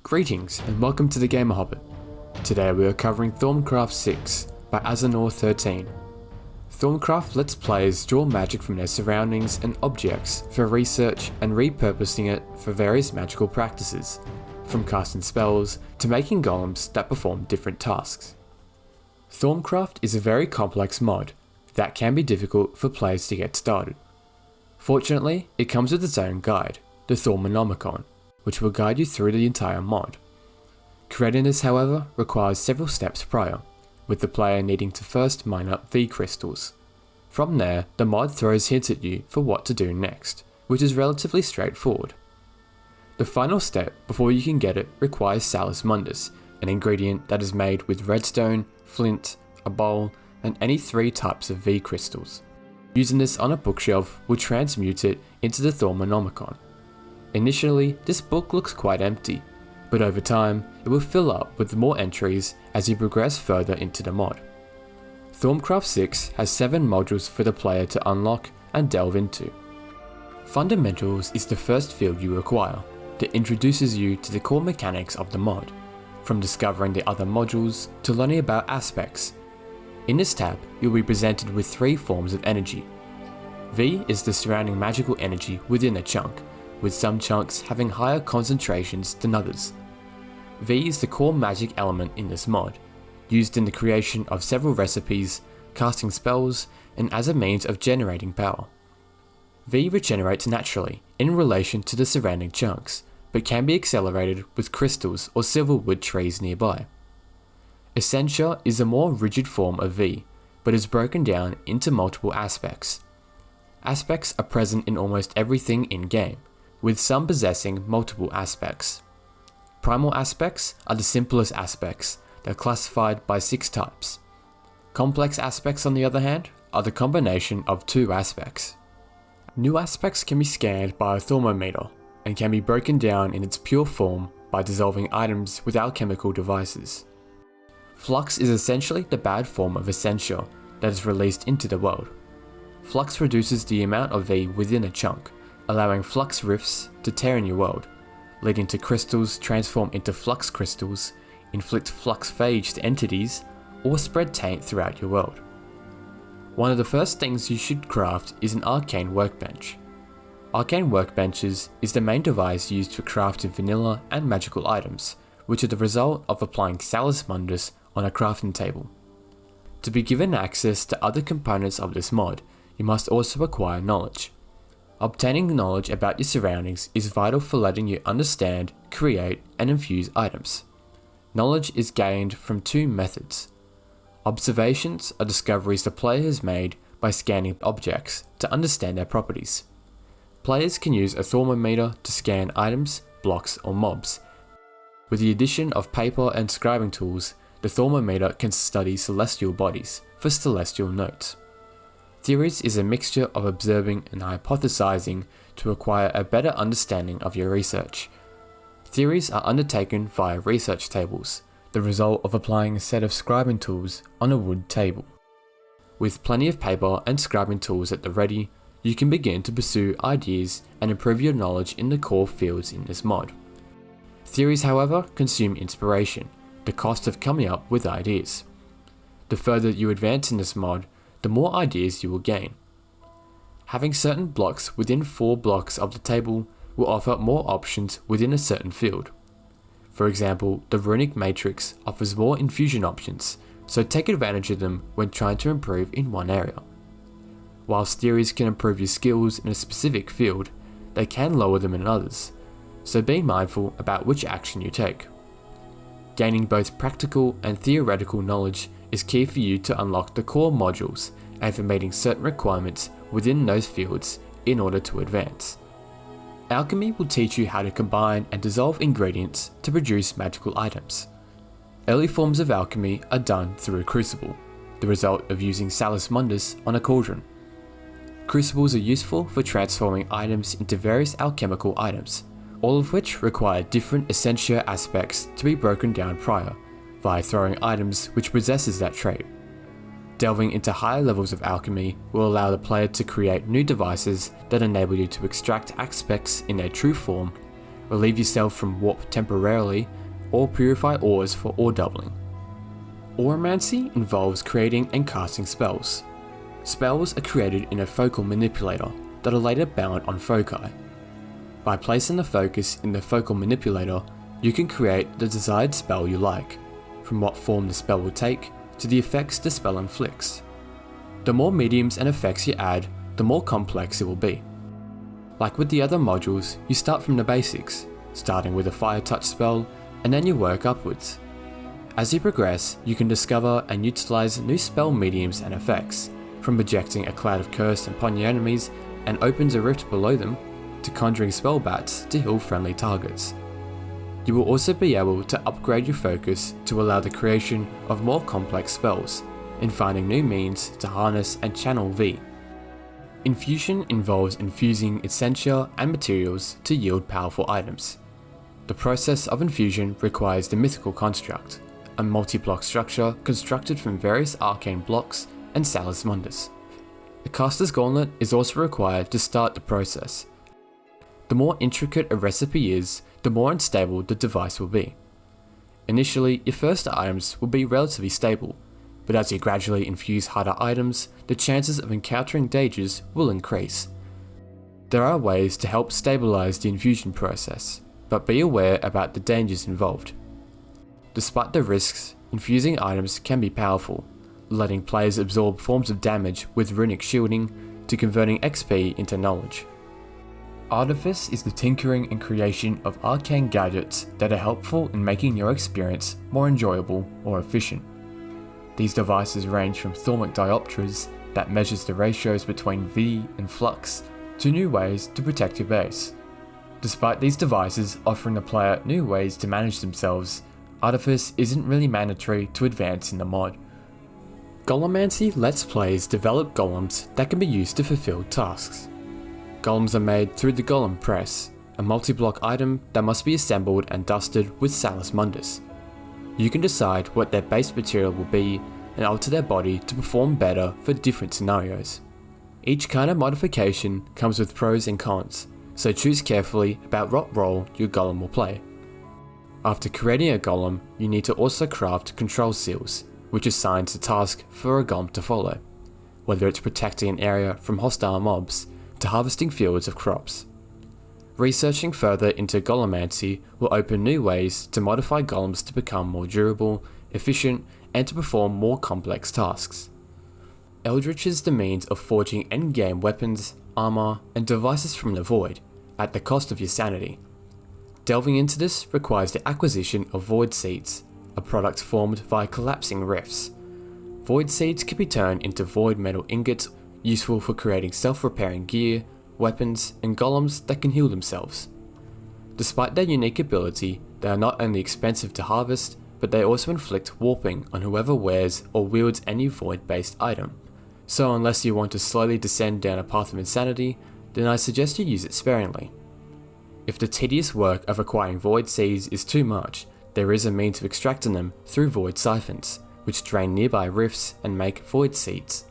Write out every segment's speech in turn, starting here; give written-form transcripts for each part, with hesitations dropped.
Greetings and welcome to the Gamer Hobbit. Today we are covering Thaumcraft 6 by Azanor13. Thaumcraft lets players draw magic from their surroundings and objects for research and repurposing it for various magical practices, from casting spells to making golems that perform different tasks. Thaumcraft is a very complex mod that can be difficult for players to get started. Fortunately, it comes with its own guide, the Thaumonomicon, which will guide you through the entire mod. Creating this, however, requires several steps prior, with the player needing to first mine up V crystals. From there, the mod throws hints at you for what to do next, which is relatively straightforward. The final step before you can get it requires Salus Mundus, an ingredient that is made with redstone, flint, a bowl, and any 3 types of V crystals. Using this on a bookshelf will transmute it into the Thaumonomicon. Initially, this book looks quite empty, but over time, it will fill up with more entries as you progress further into the mod. Thaumcraft 6 has 7 modules for the player to unlock and delve into. Fundamentals is the first field you acquire that introduces you to the core mechanics of the mod, from discovering the other modules to learning about aspects. In this tab, you'll be presented with 3 forms of energy. V is the surrounding magical energy within a chunk, with some chunks having higher concentrations than others. V is the core magic element in this mod, used in the creation of several recipes, casting spells, and as a means of generating power. V regenerates naturally in relation to the surrounding chunks, but can be accelerated with crystals or silverwood trees nearby. Essentia is a more rigid form of V, but is broken down into multiple aspects. Aspects are present in almost everything in-game, with some possessing multiple aspects. Primal aspects are the simplest aspects that are classified by 6 types. Complex aspects, on the other hand, are the combination of 2 aspects. New aspects can be scanned by a thermometer and can be broken down in its pure form by dissolving items with alchemical devices. Flux is essentially the bad form of essentia that is released into the world. Flux reduces the amount of V within a chunk, allowing flux rifts to tear in your world, leading to crystals transform into flux crystals, inflict flux phage to entities, or spread taint throughout your world. One of the first things you should craft is an arcane workbench. Arcane workbenches is the main device used for crafting vanilla and magical items, which are the result of applying Salus Mundus on a crafting table. To be given access to other components of this mod, you must also acquire knowledge. Obtaining knowledge about your surroundings is vital for letting you understand, create, and infuse items. Knowledge is gained from 2 methods. Observations are discoveries the player has made by scanning objects to understand their properties. Players can use a thermometer to scan items, blocks, or mobs. With the addition of paper and scribing tools, the thermometer can study celestial bodies for celestial notes. Theories is a mixture of observing and hypothesizing to acquire a better understanding of your research. Theories are undertaken via research tables, the result of applying a set of scribing tools on a wood table. With plenty of paper and scribing tools at the ready, you can begin to pursue ideas and improve your knowledge in the core fields in this mod. Theories, however, consume inspiration, the cost of coming up with ideas. The further you advance in this mod, the more ideas you will gain. Having certain blocks within 4 blocks of the table will offer more options within a certain field. For example, the runic matrix offers more infusion options, so take advantage of them when trying to improve in one area. Whilst theories can improve your skills in a specific field, they can lower them in others, so be mindful about which action you take. Gaining both practical and theoretical knowledge is key for you to unlock the core modules and for meeting certain requirements within those fields in order to advance. Alchemy will teach you how to combine and dissolve ingredients to produce magical items. Early forms of alchemy are done through a crucible, the result of using Salus Mundus on a cauldron. Crucibles are useful for transforming items into various alchemical items, all of which require different essentia aspects to be broken down prior, via throwing items which possesses that trait. Delving into higher levels of alchemy will allow the player to create new devices that enable you to extract aspects in their true form, relieve yourself from warp temporarily, or purify ores for ore doubling. Auromancy involves creating and casting spells. Spells are created in a focal manipulator that are later bound on foci. By placing the focus in the focal manipulator, you can create the desired spell you like, from what form the spell will take to the effects the spell inflicts. The more mediums and effects you add, the more complex it will be. Like with the other modules, you start from the basics, starting with a fire touch spell, and then you work upwards. As you progress, you can discover and utilize new spell mediums and effects, from projecting a cloud of curse upon your enemies and opens a rift below them, to conjuring spell bats to heal friendly targets. You will also be able to upgrade your focus to allow the creation of more complex spells, and finding new means to harness and channel V. Infusion involves infusing essentia and materials to yield powerful items. The process of infusion requires the mythical construct, a multi-block structure constructed from various arcane blocks and Salus Mundus. A caster's gauntlet is also required to start the process. The more intricate a recipe is, the more unstable the device will be. Initially, your first items will be relatively stable, but as you gradually infuse harder items, the chances of encountering dangers will increase. There are ways to help stabilize the infusion process, but be aware about the dangers involved. Despite the risks, infusing items can be powerful, letting players absorb forms of damage with runic shielding to converting XP into knowledge. Artifice is the tinkering and creation of arcane gadgets that are helpful in making your experience more enjoyable or efficient. These devices range from thermic diopters that measures the ratios between V and flux to new ways to protect your base. Despite these devices offering the player new ways to manage themselves, Artifice isn't really mandatory to advance in the mod. Golemancy lets players develop golems that can be used to fulfill tasks. Golems are made through the golem press, a multi-block item that must be assembled and dusted with Salus Mundus. You can decide what their base material will be and alter their body to perform better for different scenarios. Each kind of modification comes with pros and cons, so choose carefully about what role your golem will play. After creating a golem, you need to also craft control seals, which assigns a task for a golem to follow, whether it's protecting an area from hostile mobs to harvesting fields of crops. Researching further into Golemancy will open new ways to modify golems to become more durable, efficient, and to perform more complex tasks. Eldritch is the means of forging endgame weapons, armor, and devices from the void, at the cost of your sanity. Delving into this requires the acquisition of void seeds, a product formed via collapsing rifts. Void seeds can be turned into void metal ingots, useful for creating self-repairing gear, weapons, and golems that can heal themselves. Despite their unique ability, they are not only expensive to harvest, but they also inflict warping on whoever wears or wields any void-based item. So unless you want to slowly descend down a path of insanity, then I suggest you use it sparingly. If the tedious work of acquiring void seeds is too much, there is a means of extracting them through void siphons, which drain nearby rifts and make void seeds.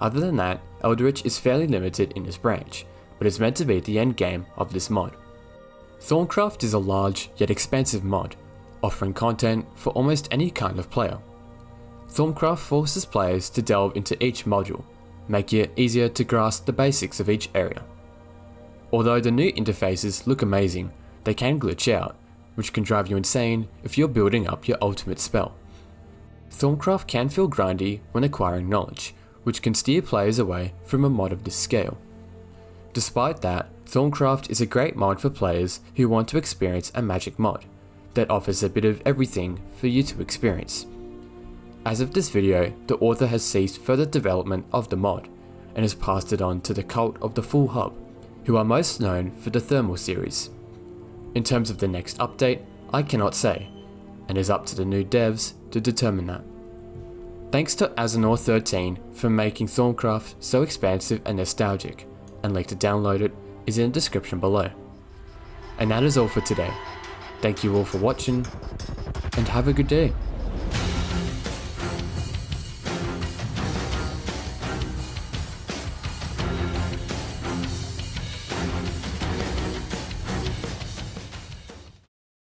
Other than that, Eldritch is fairly limited in this branch, but is meant to be the end game of this mod. Thaumcraft is a large yet expansive mod, offering content for almost any kind of player. Thaumcraft forces players to delve into each module, making it easier to grasp the basics of each area. Although the new interfaces look amazing, they can glitch out, which can drive you insane if you're building up your ultimate spell. Thaumcraft can feel grindy when acquiring knowledge, which can steer players away from a mod of this scale. Despite that, Thaumcraft is a great mod for players who want to experience a magic mod that offers a bit of everything for you to experience. As of this video, the author has ceased further development of the mod and has passed it on to the Cult of the Full Hub, who are most known for the Thermal series. In terms of the next update, I cannot say, and is up to the new devs to determine that. Thanks to Azanor13 for making Thaumcraft so expansive and nostalgic, and link to download it is in the description below. And that is all for today. Thank you all for watching, and have a good day.